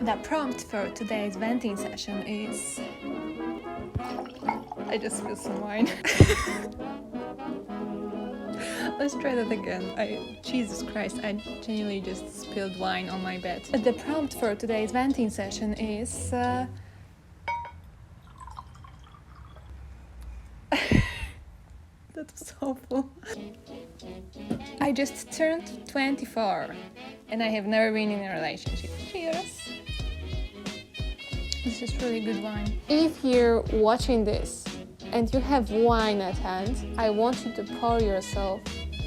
The prompt for today's venting session is... I just spilled some wine. Let's try that again. Jesus Christ, I genuinely just spilled wine on my bed. The prompt for today's venting session is... That was awful. I just turned 24 and I have never been in a relationship. Cheers! This is really good wine. If you're watching this and you have wine at hand, I want you to pour yourself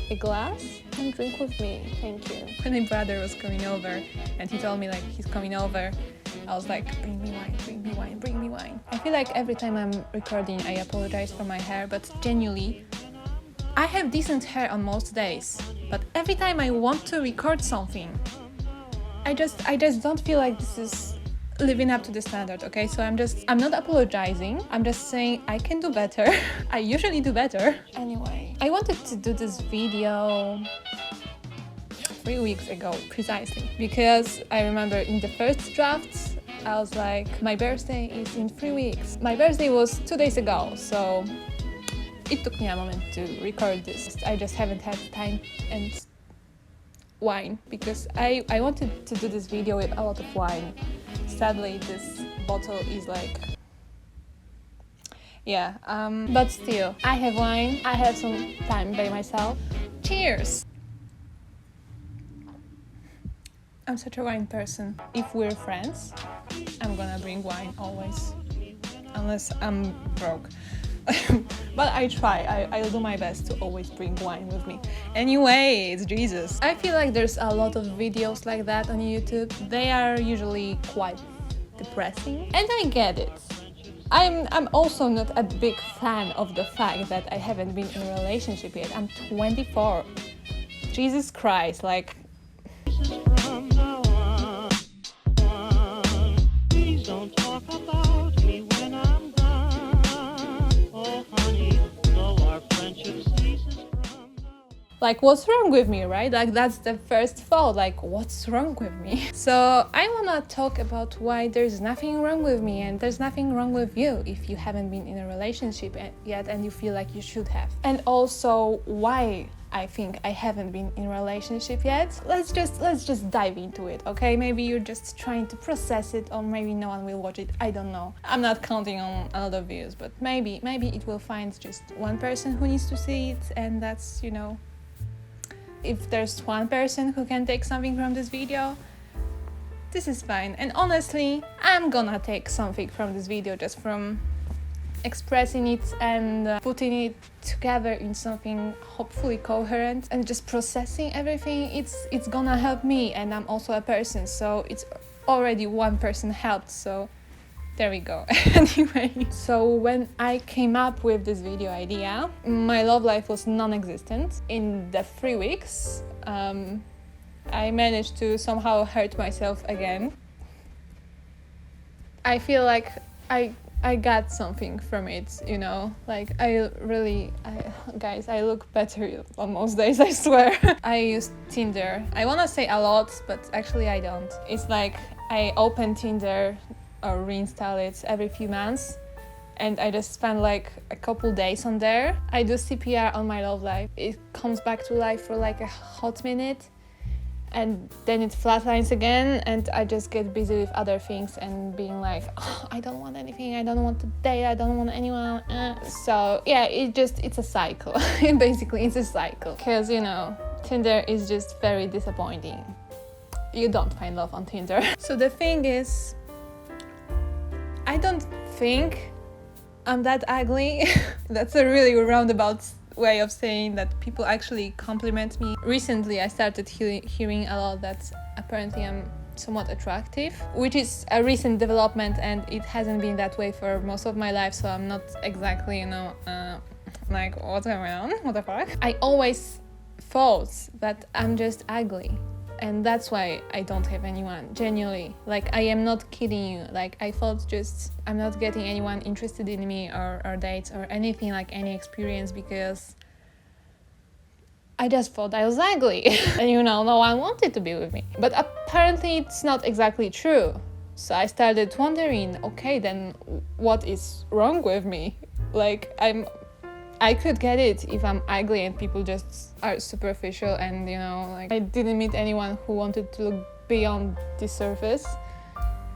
a glass and drink with me. Thank you. When my brother was coming over and he told me like he's coming over, I was like, bring me wine, bring me wine, bring me wine. I feel like every time I'm recording I apologize for my hair, but genuinely I have decent hair on most days, but every time I want to record something, I just don't feel like this is living up to the standard, okay? So I'm not apologizing, I'm just saying I can do better. I usually do better. Anyway, I wanted to do this video 3 weeks ago, precisely, because I remember in the first draft, I was like, my birthday is in 3 weeks. My birthday was 2 days ago, so it took me a moment to record this. I just haven't had time and wine, because I wanted to do this video with a lot of wine. Sadly, this bottle is like... yeah, but still, I have wine, I have some time by myself. Cheers! I'm such a wine person. If we're friends, I'm gonna bring wine always, unless I'm broke. But I try, I'll do my best to always bring wine with me. Anyways, Jesus. I feel like there's a lot of videos like that on YouTube. They are usually quite depressing, and I get it. I'm also not a big fan of the fact that I haven't been in a relationship yet. I'm 24. Jesus Christ, like... Please don't talk about me when I'm gone. Oh honey, though our friendship ceases from now. Like, what's wrong with me, right? Like, that's the first thought, like, what's wrong with me? So I wanna talk about why there's nothing wrong with me and there's nothing wrong with you if you haven't been in a relationship yet and you feel like you should have. And also why I think I haven't been in a relationship yet. Let's just dive into it, okay? Maybe you're just trying to process it, or maybe no one will watch it, I don't know. I'm not counting on a lot of views, but maybe it will find just one person who needs to see it, and that's, you know, if there's one person who can take something from this video, this is fine. And honestly, I'm gonna take something from this video just from expressing it and putting it together in something hopefully coherent and just processing everything. It's gonna help me, and I'm also a person, so it's already one person helped, so there we go. Anyway, so when I came up with this video idea, my love life was non-existent. In the 3 weeks, I managed to somehow hurt myself again. I feel like I got something from it, you know, like guys, I look better on most days, I swear. I use Tinder. I wanna say a lot, but actually I don't. It's like I open Tinder or reinstall it every few months, and I just spend like a couple days on there. I do CPR on my love life. It comes back to life for like a hot minute, and then it flatlines again, and I just get busy with other things and being like, oh, I don't want anything, I don't want to date, I don't want anyone. So yeah, it's a cycle. Basically, it's a cycle, because, you know, Tinder is just very disappointing. You don't find love on Tinder. So the thing is, I don't think I'm that ugly. That's a really roundabout way of saying that people actually compliment me. Recently, I started hearing a lot that apparently I'm somewhat attractive, which is a recent development, and it hasn't been that way for most of my life, so I'm not exactly, you know, like, what's going on? What the fuck? I always thought that I'm just ugly, and that's why I don't have anyone, genuinely. Like, I am not kidding you. Like, I thought just I'm not getting anyone interested in me or dates or anything, like any experience, because I just thought I was ugly. And, you know, no one wanted to be with me. But apparently it's not exactly true. So I started wondering, okay, then what is wrong with me? Like, I could get it if I'm ugly and people just are superficial and, you know, like I didn't meet anyone who wanted to look beyond the surface.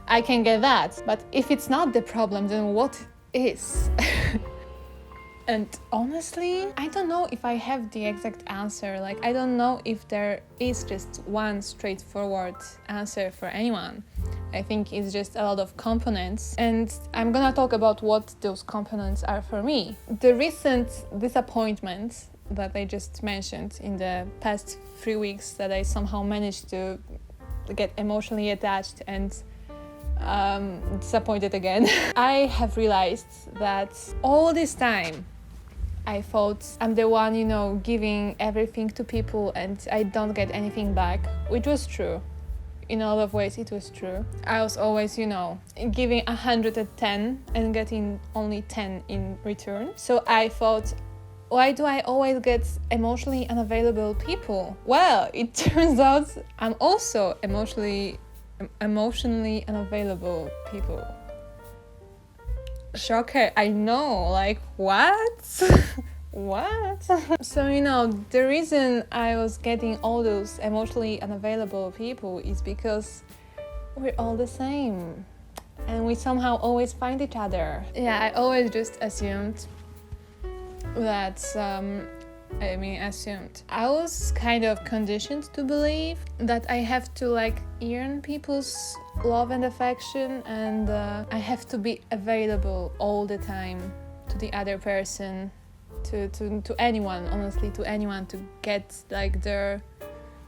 I can get that. But if it's not the problem, then what is? And honestly, I don't know if I have the exact answer. Like, I don't know if there is just one straightforward answer for anyone. I think it's just a lot of components, and I'm gonna talk about what those components are for me. The recent disappointment that I just mentioned in the past 3 weeks, that I somehow managed to get emotionally attached and disappointed again. I have realized that all this time I thought I'm the one, you know, giving everything to people and I don't get anything back, which was true. In a lot of ways it was true. I was always, you know, giving 110 and getting only 10 in return. So I thought, why do I always get emotionally unavailable people? Well, it turns out I'm also emotionally unavailable people. Shocker, I know, like, what? What? So, you know, the reason I was getting all those emotionally unavailable people is because we're all the same and we somehow always find each other. Yeah, I always just assumed that I was kind of conditioned to believe that I have to like earn people's love and affection, and I have to be available all the time to the other person, to anyone, honestly, to anyone, to get like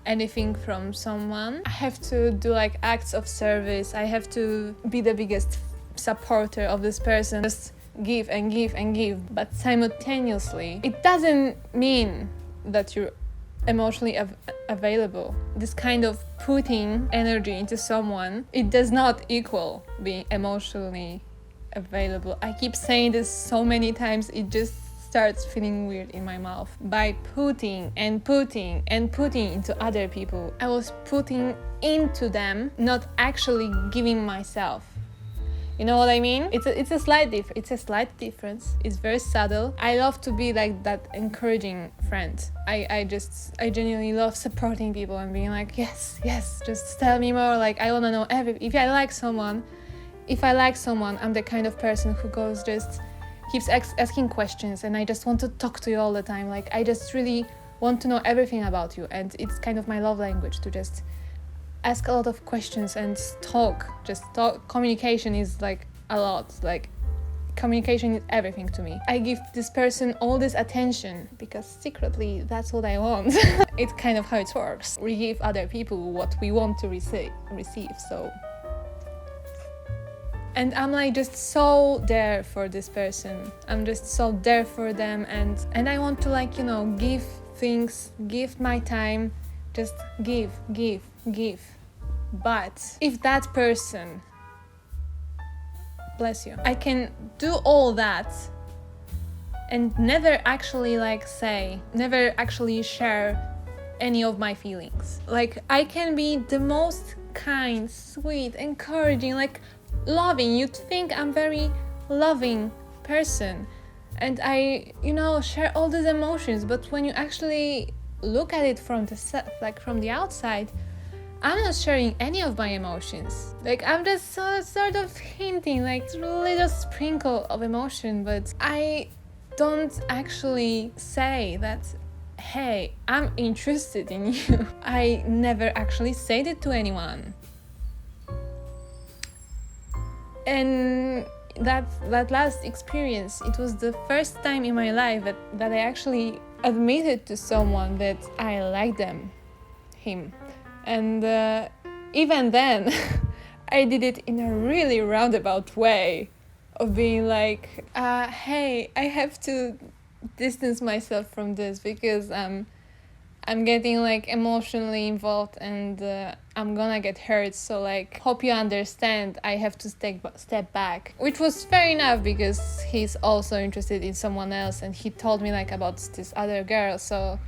anything from someone. I have to do like acts of service. I have to be the biggest supporter of this person. Just give and give and give, but simultaneously it doesn't mean that you're emotionally available. This kind of putting energy into someone, it does not equal being emotionally available. I keep saying this so many times, it just starts feeling weird in my mouth. By putting and putting and putting into other people, I was putting into them, not actually giving myself. You know what I mean? It's a slight difference. It's very subtle. I love to be like that encouraging friend. I genuinely love supporting people and being like, yes, just tell me more. Like, I wanna know if I like someone, I'm the kind of person who keeps asking questions, and I just want to talk to you all the time. Like, I just really want to know everything about you, and it's kind of my love language to just ask a lot of questions and talk. Communication is like a lot. Like, communication is everything to me. I give this person all this attention because secretly that's what I want. It's kind of how it works. We give other people what we want to receive. So, and I'm like just so there for this person. I'm just so there for them, and I want to, like, you know, give things, give my time, just give. But if that person, bless you, I can do all that and never actually never actually share any of my feelings. Like, I can be the most kind, sweet, encouraging, like loving. You'd think I'm very loving person and I, you know, share all these emotions, but when you actually look at it from the outside, I'm not sharing any of my emotions. Like, I'm just sort of hinting, like a little sprinkle of emotion, but I don't actually say that, hey, I'm interested in you. I never actually said it to anyone. And that last experience, it was the first time in my life that I actually admitted to someone that I liked him. And even then, I did it in a really roundabout way of being like, hey, I have to distance myself from this because I'm getting like emotionally involved and I'm gonna get hurt. So like, hope you understand, I have to step back. Which was fair enough because he's also interested in someone else and he told me like about this other girl. So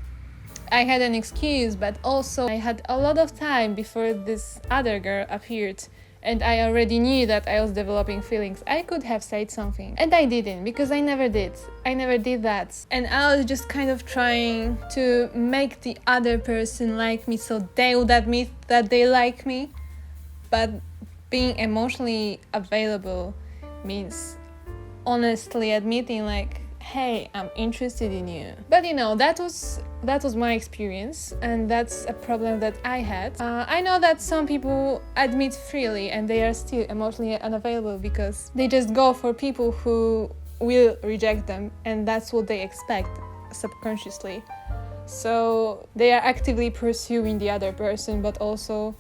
I had an excuse, but also I had a lot of time before this other girl appeared and I already knew that I was developing feelings, I could have said something. And I didn't, because I never did. I never did that. And I was just kind of trying to make the other person like me so they would admit that they like me. But being emotionally available means honestly admitting like, hey, I'm interested in you. But you know, that was my experience, and that's a problem that I had. I know that some people admit freely and they are still emotionally unavailable because they just go for people who will reject them, and that's what they expect subconsciously. So they are actively pursuing the other person, but also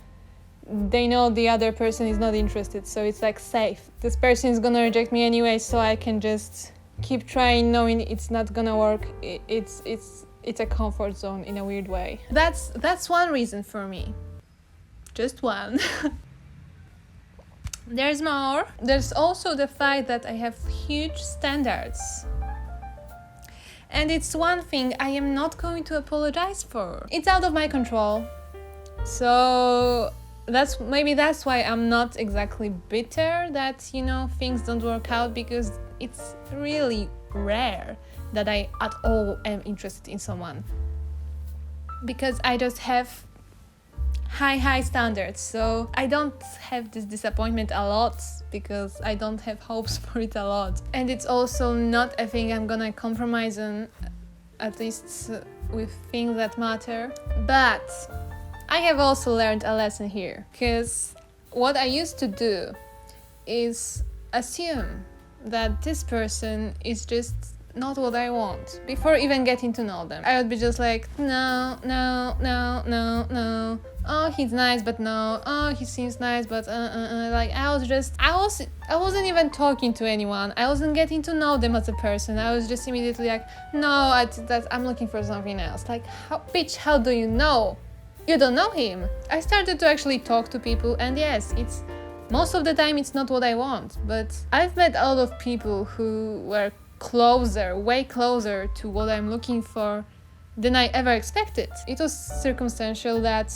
they know the other person is not interested, so it's like safe. This person is gonna reject me anyway, so I can just keep trying, knowing it's not gonna work. It's a comfort zone in a weird way. That's one reason for me. Just one. There's more. There's also the fact that I have huge standards. And it's one thing I am not going to apologize for. It's out of my control. So that's why I'm not exactly bitter that, you know, things don't work out, because it's really rare that I at all am interested in someone, because I just have high standards. So I don't have this disappointment a lot because I don't have hopes for it a lot. And it's also not a thing I'm gonna compromise on, at least with things that matter. But I have also learned a lesson here, because what I used to do is assume that this person is just not what I want before even getting to know them. I would be just like, no. Oh, he's nice, but no. Oh, he seems nice, but like I wasn't even talking to anyone. I wasn't getting to know them as a person. I was just immediately like, no, I'm looking for something else. Like, how do you know? You don't know him. I started to actually talk to people, and yes, it's most of the time it's not what I want, but I've met a lot of people who were way closer to what I'm looking for than I ever expected. It was circumstantial that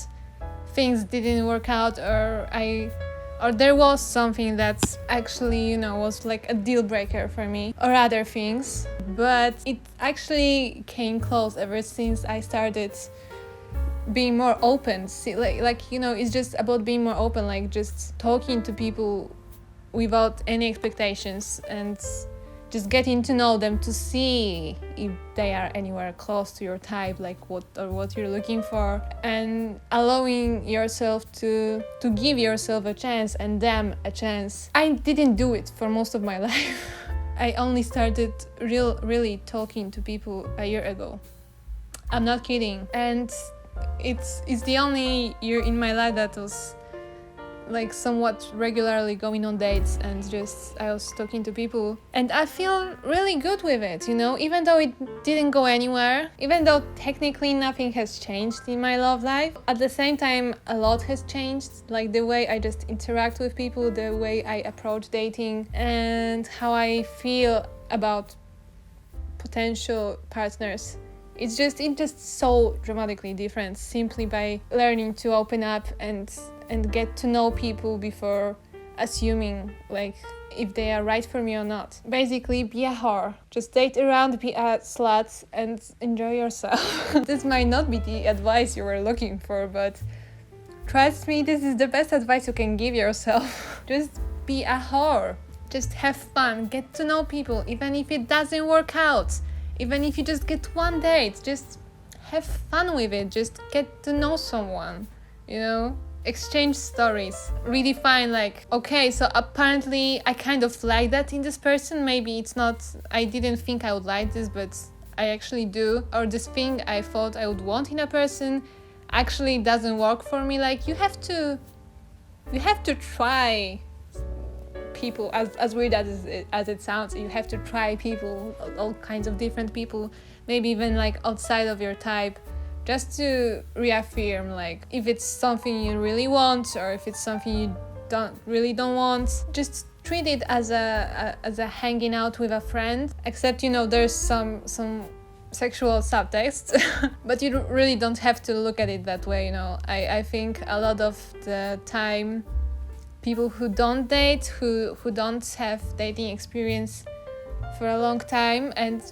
things didn't work out, or there was something that actually, you know, was like a deal breaker for me, or other things. But it actually came close ever since I started being more open. See, like you know, it's just about being more open, like just talking to people without any expectations and just getting to know them to see if they are anywhere close to your type, like what you're looking for, and allowing yourself to give yourself a chance and them a chance. I didn't do it for most of my life. I only started really talking to people a year ago. I'm not kidding. And it's the only year in my life that was like somewhat regularly going on dates, and just I was talking to people, and I feel really good with it, you know, even though it didn't go anywhere, even though technically nothing has changed in my love life. At the same time, a lot has changed, like the way I just interact with people, the way I approach dating, and how I feel about potential partners. It's just so dramatically different simply by learning to open up and get to know people before assuming like if they are right for me or not. Basically, be a whore. Just date around, be a slut, and enjoy yourself. This might not be the advice you were looking for, but trust me, this is the best advice you can give yourself. Just be a whore. Just have fun, get to know people, even if it doesn't work out. Even if you just get one date, just have fun with it. Just get to know someone, you know? Exchange stories. Redefine like, okay, so apparently I kind of like that in this person. Maybe it's not, I didn't think I would like this, but I actually do. Or this thing I thought I would want in a person actually doesn't work for me. Like you have to try people, as weird as it sounds. You have to try people, all kinds of different people, maybe even like outside of your type, just to reaffirm like if it's something you really want or if it's something you don't want. Just treat it as a hanging out with a friend, except you know there's some sexual subtext. But you really don't have to look at it that way, you know. I think a lot of the time people who don't date, who don't have dating experience for a long time, and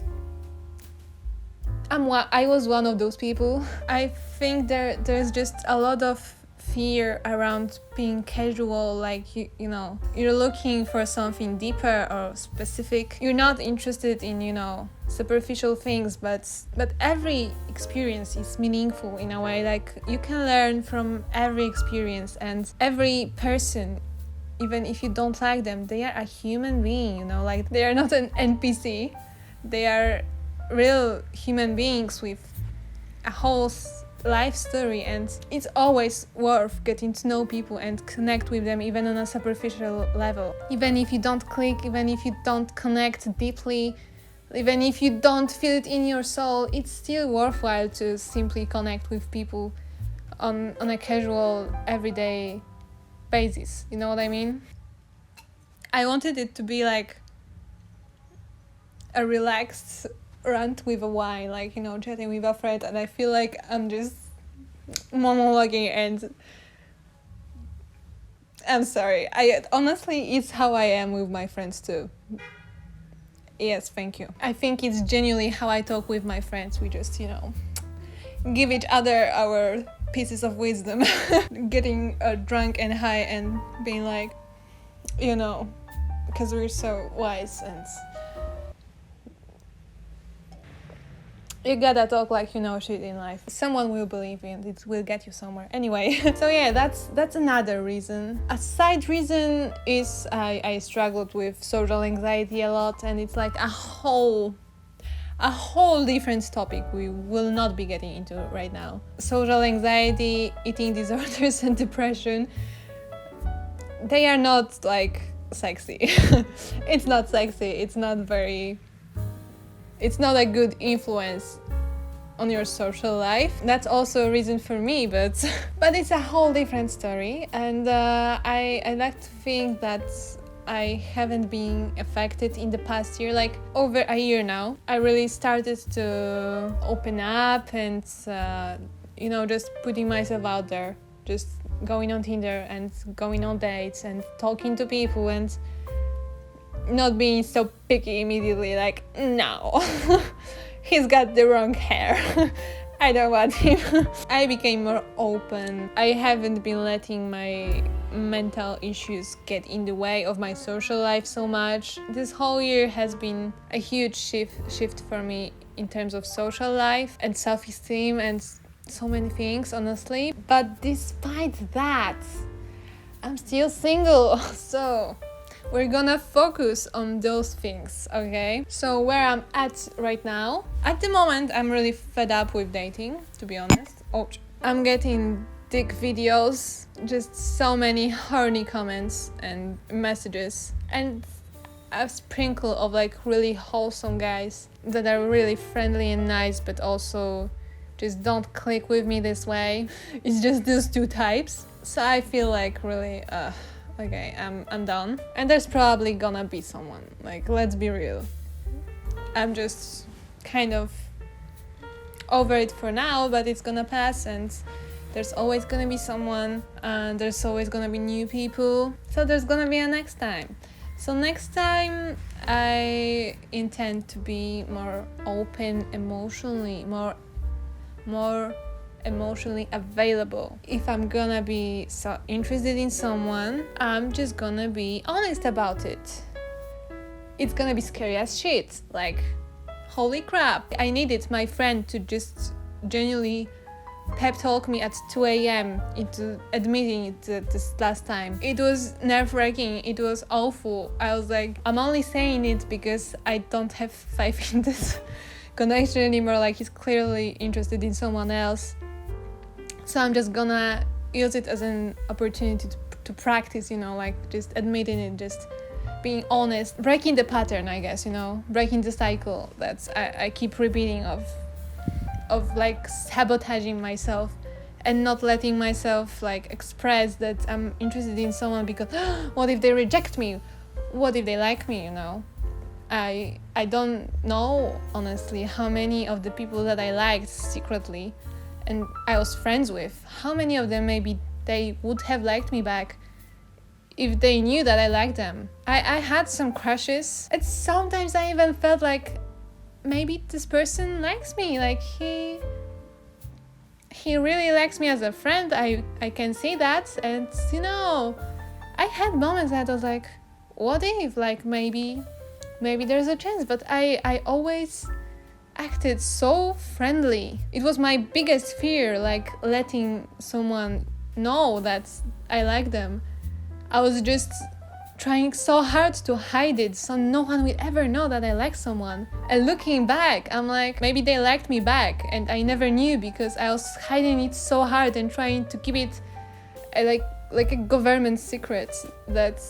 I was one of those people. I think there's just a lot of fear around being casual, like you know, you're looking for something deeper or specific. You're not interested in, you know, superficial things, but every experience is meaningful in a way. Like, you can learn from every experience, and every person, even if you don't like them, they are a human being, you know, like they are not an NPC. They are real human beings with a whole life story, and it's always worth getting to know people and connect with them, even on a superficial level. Even if you don't click, even if you don't connect deeply, even if you don't feel it in your soul, it's still worthwhile to simply connect with people on a casual, everyday basis. You know what I mean? I wanted it to be like a relaxed rant with a wine, like, you know, chatting with a friend, and I feel like I'm just monologuing, and I'm sorry. Honestly, it's how I am with my friends too. Yes, thank you. I think it's genuinely how I talk with my friends. We just, you know, give each other our pieces of wisdom. Getting drunk and high and being like, you know, because we're so wise, and you gotta talk like you know shit in life. Someone will believe you, and it will get you somewhere. Anyway, so yeah, that's another reason. A side reason is I struggled with social anxiety a lot, and it's like a whole different topic we will not be getting into right now. Social anxiety, eating disorders, and depression, they are not like sexy. It's not sexy. It's not a good influence on your social life. That's also a reason for me, but it's a whole different story. And I like to think that I haven't been affected in the past year, like over a year now. I really started to open up and, you know, just putting myself out there, just going on Tinder and going on dates and talking to people, and not being so picky immediately, like, no, he's got the wrong hair. I don't want him. I became more open. I haven't been letting my mental issues get in the way of my social life so much. This whole year has been a huge shift for me in terms of social life and self-esteem and so many things, honestly. But despite that, I'm still single. So we're gonna focus on those things, okay? So where I'm at right now, at the moment, I'm really fed up with dating, to be honest. Oh, I'm getting dick videos, just so many horny comments and messages, and a sprinkle of like really wholesome guys that are really friendly and nice, but also just don't click with me this way. It's just those two types. So I feel like really, okay, I'm done. And there's probably gonna be someone, like, let's be real. I'm just kind of over it for now, but it's gonna pass, and there's always gonna be someone, and there's always gonna be new people. So there's gonna be a next time. So next time I intend to be more open emotionally, more emotionally available. If I'm gonna be so interested in someone, I'm just gonna be honest about it. It's gonna be scary as shit. Like, holy crap. I needed my friend to just genuinely pep talk me at 2 a.m. into admitting it this last time. It was nerve-wracking. It was awful. I was like, I'm only saying it because I don't have faith in this connection anymore. Like, he's clearly interested in someone else. So I'm just gonna use it as an opportunity to practice, you know, like just admitting it, just being honest, breaking the pattern, I guess, you know, breaking the cycle that's I keep repeating of like sabotaging myself and not letting myself like express that I'm interested in someone because what if they reject me? What if they like me, you know? I don't know, honestly, how many of the people that I liked secretly and I was friends with, how many of them maybe they would have liked me back if they knew that I like them. I had some crushes, and sometimes I even felt like maybe this person likes me, like he really likes me as a friend. I can see that. And I had moments that I was like, what if, like, maybe there's a chance. But I always acted so friendly. It was my biggest fear, like letting someone know that I like them. I was just trying so hard to hide it so no one will ever know that I like someone. And looking back, I'm like, maybe they liked me back and I never knew because I was hiding it so hard and trying to keep it like a government secret, that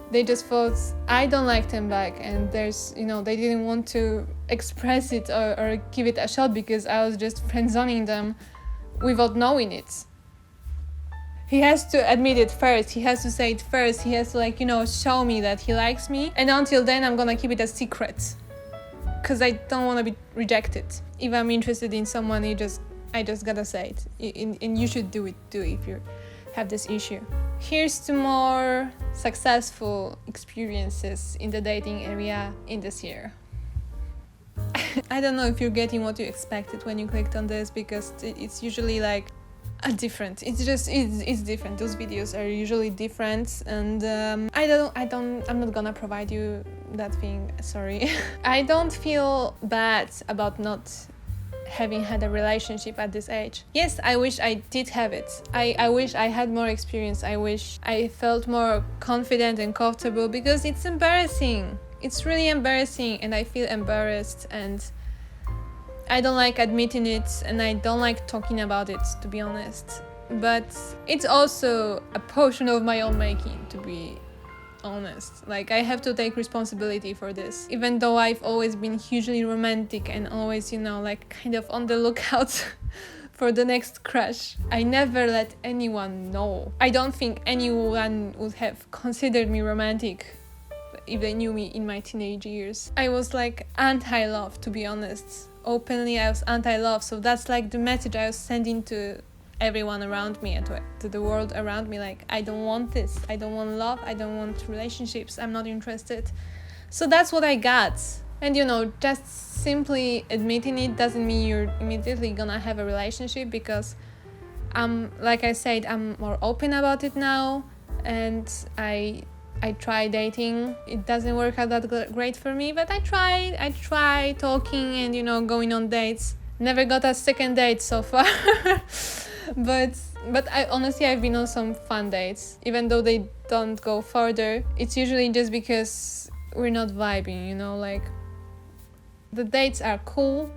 they just thought I don't like them back, and there's, they didn't want to express it or give it a shot because I was just friend-zoning them without knowing it. He has to admit it first, he has to say it first, he has to show me that he likes me, and until then I'm gonna keep it a secret because I don't want to be rejected. If I'm interested in someone, I just gotta say it, and you should do it too if you have this issue. Here's to more successful experiences in the dating area in this year. I don't know if you're getting what you expected when you clicked on this, because it's usually like different. It's different. Those videos are usually different, and I'm not gonna provide you that thing, sorry. I don't feel bad about not having had a relationship at this age. Yes, I wish I did have it. I wish I had more experience. I wish I felt more confident and comfortable, because it's embarrassing. It's really embarrassing, and I feel embarrassed, and I don't like admitting it, and I don't like talking about it, to be honest. But it's also a portion of my own making, to be honest. Like, I have to take responsibility for this. Even though I've always been hugely romantic and always, kind of on the lookout for the next crush, I never let anyone know. I don't think anyone would have considered me romantic if they knew me in my teenage years. I was like anti-love, to be honest. Openly, I was anti-love, so that's like the message I was sending to everyone around me and to the world around me, like, I don't want this, I don't want love, I don't want relationships, I'm not interested. So that's what I got. And just simply admitting it doesn't mean you're immediately gonna have a relationship, because like I said, I'm more open about it now, and I try dating. It doesn't work out that great for me, but I try talking and going on dates. Never got a second date so far. but I honestly, I've been on some fun dates, even though they don't go further. It's usually just because we're not vibing, like the dates are cool,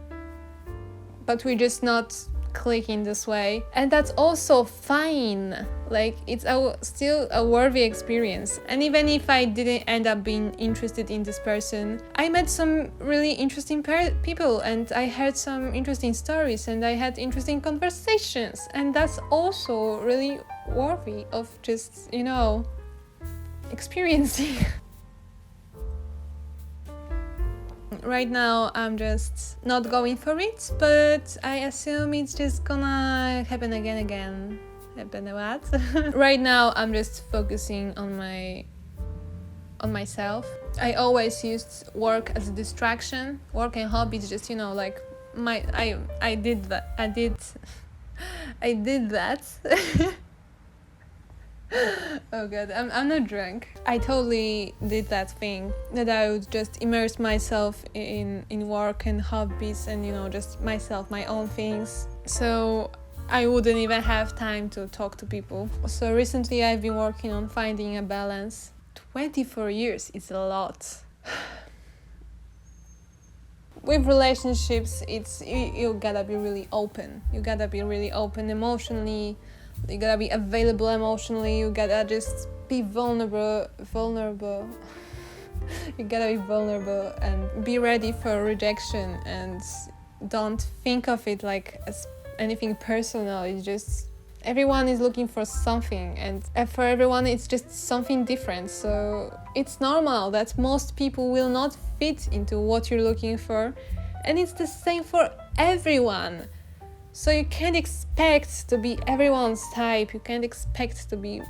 but we're just not clicking this way, and that's also fine. Like, it's still a worthy experience. And even if I didn't end up being interested in this person, I met some really interesting people, and I heard some interesting stories, and I had interesting conversations, and that's also really worthy of just experiencing. Right now, I'm just not going for it, but I assume it's just gonna happen again. Happen what? Right now, I'm just focusing on myself. I always used work as a distraction. Work and hobbies, just like I did that. I did that. Oh god, I'm not drunk. I totally did that thing, that I would just immerse myself in work and hobbies and just myself, my own things, so I wouldn't even have time to talk to people. So recently I've been working on finding a balance. 24 years is a lot. With relationships, you gotta be really open. You gotta be really open emotionally. You gotta be available emotionally. You gotta just be vulnerable. You gotta be vulnerable and be ready for rejection, and don't think of it like as anything personal. It's just everyone is looking for something, and for everyone it's just something different. So it's normal that most people will not fit into what you're looking for, and it's the same for everyone. So you can't expect to be everyone's type. You can't expect to be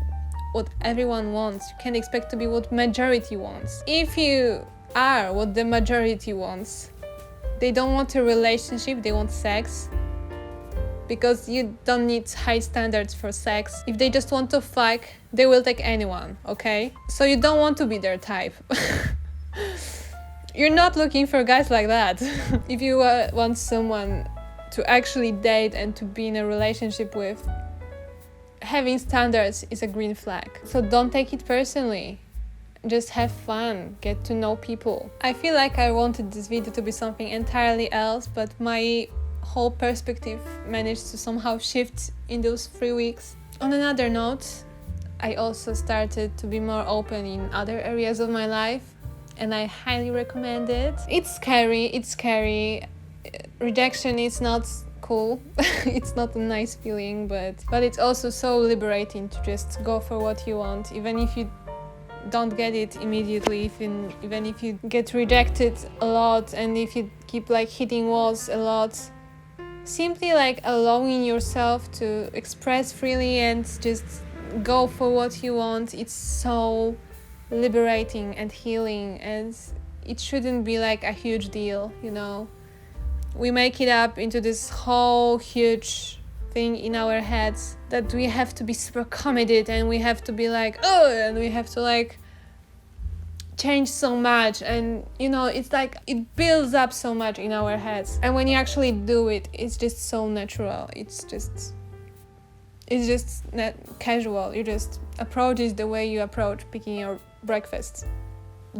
what everyone wants. You can't expect to be what majority wants. If you are what the majority wants, they don't want a relationship, they want sex. Because you don't need high standards for sex. If they just want to fuck, they will take anyone, okay? So you don't want to be their type. You're not looking for guys like that. If you want someone to actually date and to be in a relationship with, having standards is a green flag. So don't take it personally. Just have fun, get to know people. I feel like I wanted this video to be something entirely else, but my whole perspective managed to somehow shift in those 3 weeks. On another note, I also started to be more open in other areas of my life, and I highly recommend it. It's scary. Rejection is not cool. It's not a nice feeling, but it's also so liberating to just go for what you want, even if you don't get it immediately, even if you get rejected a lot, and if you keep like hitting walls a lot. Simply like allowing yourself to express freely and just go for what you want. It's so liberating and healing, and it shouldn't be like a huge deal, you know. We make it up into this whole huge thing in our heads that we have to be super committed, and we have to be like, oh, and we have to like change so much, and you know, it's like it builds up so much in our heads, and when you actually do it, it's just so natural. It's just casual. You just approach it the way you approach picking your breakfast.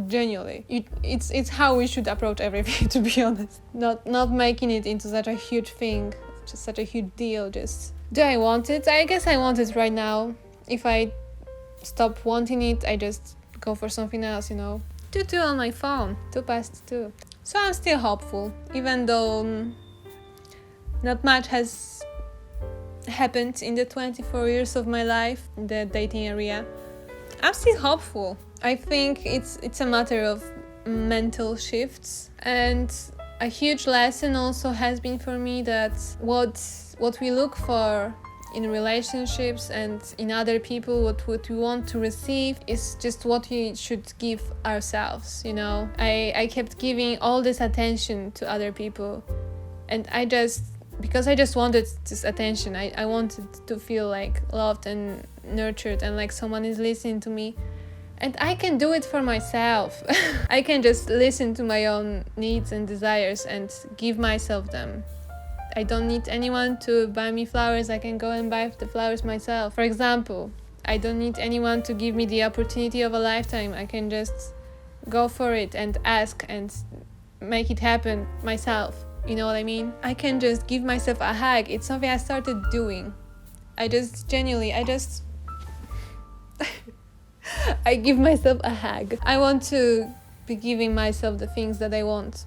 Genuinely, it's how we should approach everything, to be honest. Not making it into such a huge thing, just such a huge deal. Just, do I want it? I guess I want it right now. If I stop wanting it, I just go for something else, you know. 2:02 on my phone, 2:02. So I'm still hopeful, even though not much has happened in the 24 years of my life in the dating area. I'm still hopeful. I think it's a matter of mental shifts, and a huge lesson also has been for me that what we look for in relationships and in other people, what we want to receive, is just what we should give ourselves, you know. I kept giving all this attention to other people, and because I just wanted this attention. I wanted to feel like loved and nurtured, and like someone is listening to me. And I can do it for myself. I can just listen to my own needs and desires and give myself them. I don't need anyone to buy me flowers. I can go and buy the flowers myself. For example, I don't need anyone to give me the opportunity of a lifetime. I can just go for it and ask and make it happen myself. You know what I mean? I can just give myself a hug. It's something I started doing. I give myself a hug. I want to be giving myself the things that I want,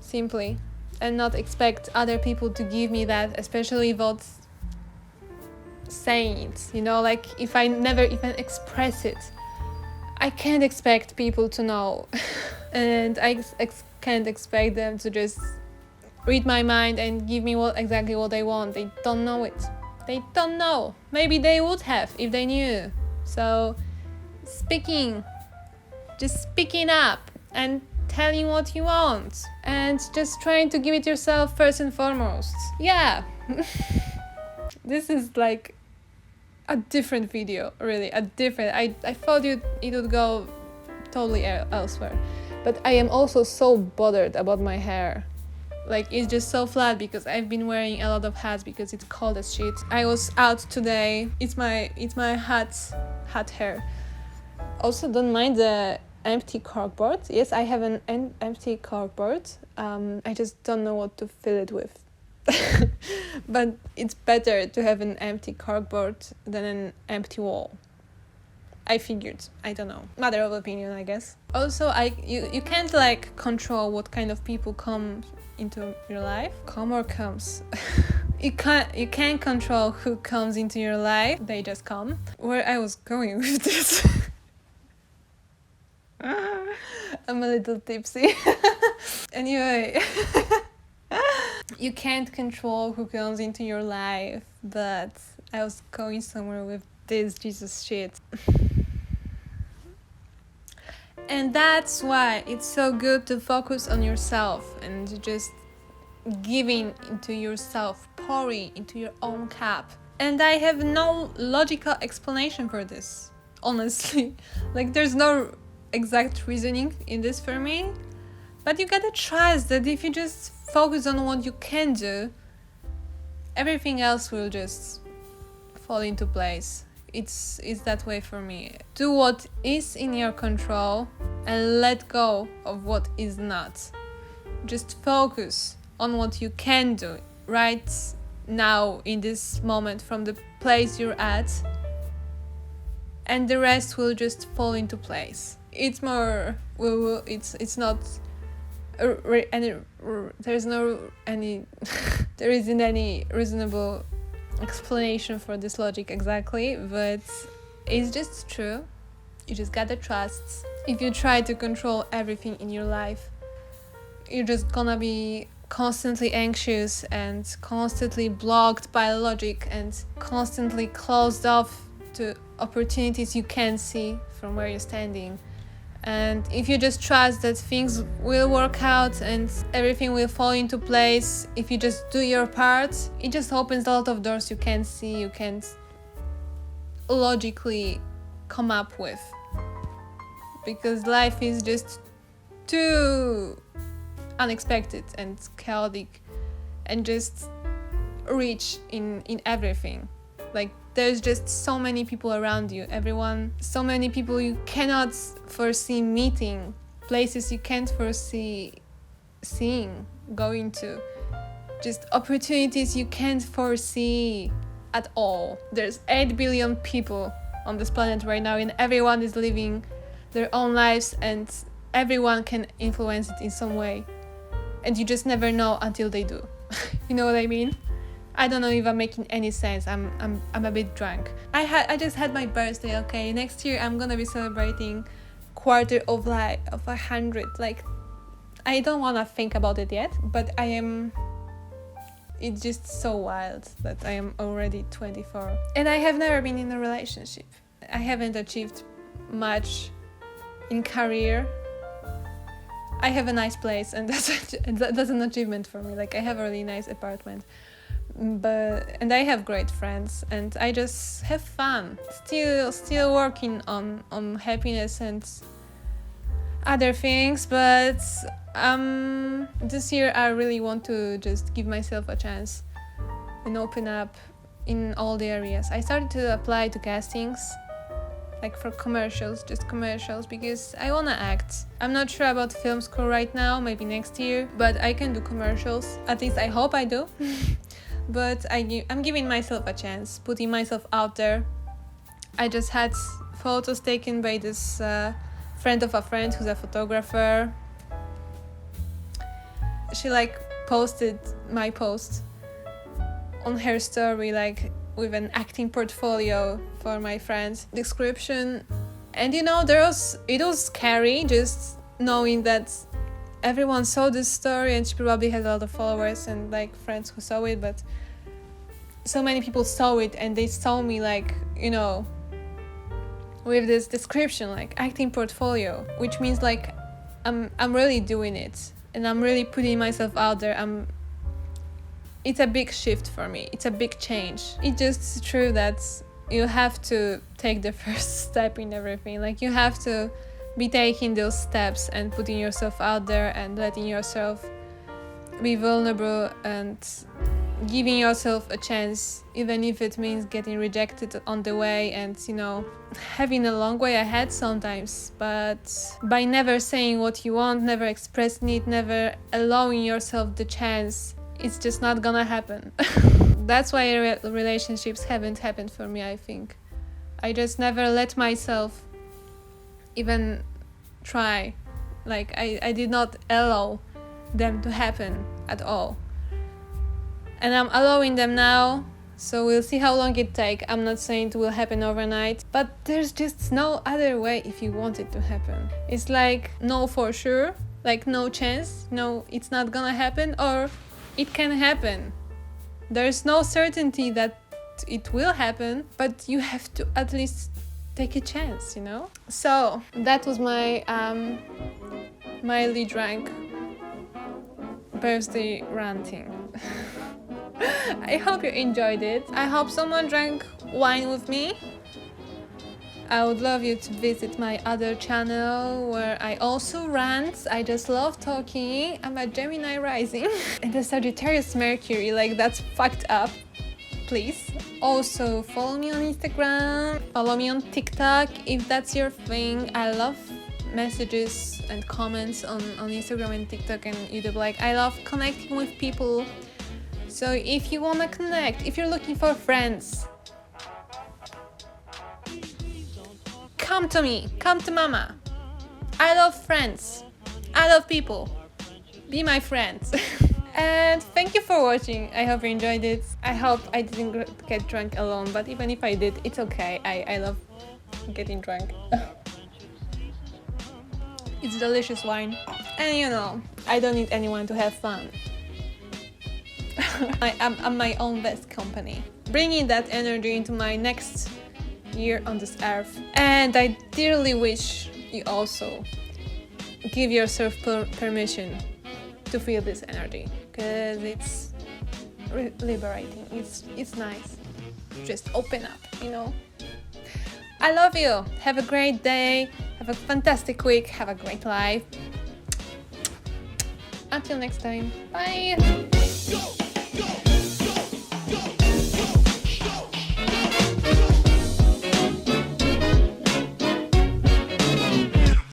simply, and not expect other people to give me that, especially without saying it. You know, like if I never even express it, I can't expect people to know. And I can't expect them to just read my mind and give me exactly what they want. They don't know it. They don't know. Maybe they would have if they knew. So speaking up and telling what you want, and just trying to give it yourself first and foremost. Yeah. This is like a different video, really, I thought it would go totally elsewhere, but I am also so bothered about my hair. Like, it's just so flat because I've been wearing a lot of hats because it's cold as shit. I was out today. It's my hat hair. Also, don't mind the empty corkboard. Yes, I have an empty corkboard. I just don't know what to fill it with. But it's better to have an empty corkboard than an empty wall. I figured. I don't know. Matter of opinion, I guess. Also, you can't like control what kind of people come into your life. Come or comes. You can't control who comes into your life. They just come. Where I was going with this. I'm a little tipsy. Anyway. You can't control who comes into your life, but I was going somewhere with this Jesus shit. And that's why it's so good to focus on yourself and just giving into yourself, pouring into your own cup. And I have no logical explanation for this, honestly. Like, there's no exact reasoning in this for me. But you gotta trust that if you just focus on what you can do, everything else will just fall into place. It's that way for me. Do what is in your control and let go of what is not. Just focus on what you can do right now in this moment from the place you're at, and the rest will just fall into place. It's more it's not there isn't any reasonable explanation for this logic exactly, but it's just true. You just gotta trust. If you try to control everything in your life, you're just gonna be constantly anxious and constantly blocked by logic and constantly closed off to opportunities you can't see from where you're standing. And if you just trust that things will work out and everything will fall into place, if you just do your part, it just opens a lot of doors you can't see, you can't logically come up with. Because life is just too unexpected and chaotic and just rich in everything. Like, there's just so many people around you, everyone, so many people you cannot foresee meeting, places you can't foresee seeing, going to, just opportunities you can't foresee at all. There's 8 billion people on this planet right now, and everyone is living their own lives, and everyone can influence it in some way, and you just never know until they do. You know what I mean? I don't know if I'm making any sense. I'm a bit drunk. I just had my birthday. Okay, next year I'm gonna be celebrating quarter of 100. Like, I don't wanna think about it yet, but I am. It's just so wild that I am already 24, and I have never been in a relationship. I haven't achieved much in career. I have a nice place, and that's an achievement for me. Like, I have a really nice apartment. And I have great friends, and I just have fun. Still working on happiness and other things, but this year I really want to just give myself a chance and open up in all the areas. I started to apply to castings, like for commercials, because I wanna act. I'm not sure about film school right now, maybe next year, but I can do commercials. At least I hope I do. But I'm giving myself a chance, putting myself out there. I just had photos taken by this friend of a friend who's a photographer. She posted my post on her story, with an acting portfolio for my friend's description. And it was scary just knowing that everyone saw this story, and she probably has a lot of followers and friends who saw it, but so many people saw it, and they saw me with this description, acting portfolio, which means I'm really doing it, and I'm really putting myself out there. It's a big shift for me. It's a big change. It's just true that you have to take the first step in everything. You have to be taking those steps and putting yourself out there and letting yourself be vulnerable and giving yourself a chance, even if it means getting rejected on the way and having a long way ahead sometimes. But by never saying what you want, never expressing it, never allowing yourself the chance, it's just not gonna happen. That's why relationships haven't happened for me, I think. I just never let myself even try. I did not allow them to happen at all. And I'm allowing them now, so we'll see how long it takes. I'm not saying it will happen overnight, but there's just no other way if you want it to happen. It's no for sure, no chance, no, it's not gonna happen, or it can happen. There's no certainty that it will happen, but you have to at least take a chance, you know? So that was my mildly drunk birthday ranting. I hope you enjoyed it. I hope someone drank wine with me. I would love you to visit my other channel where I also rant. I just love talking. I'm a Gemini rising and a Sagittarius Mercury, like that's fucked up. Please. Also follow me on Instagram, follow me on TikTok if that's your thing. I love messages and comments on Instagram and TikTok and YouTube. Like I love connecting with people. So if you wanna connect, if you're looking for friends, come to me, come to mama. I love friends. I love people. Be my friends. And thank you for watching. I hope you enjoyed it. I hope I didn't get drunk alone, but even if I did, it's okay. I love getting drunk. It's delicious wine. And you know, I don't need anyone to have fun. I'm my own best company. Bringing that energy into my next year on this earth. And I dearly wish you also give yourself permission to feel this energy, because it's liberating. It's nice. Just open up, you know. I love you. Have a great day. Have a fantastic week. Have a great life. Until next time. Bye.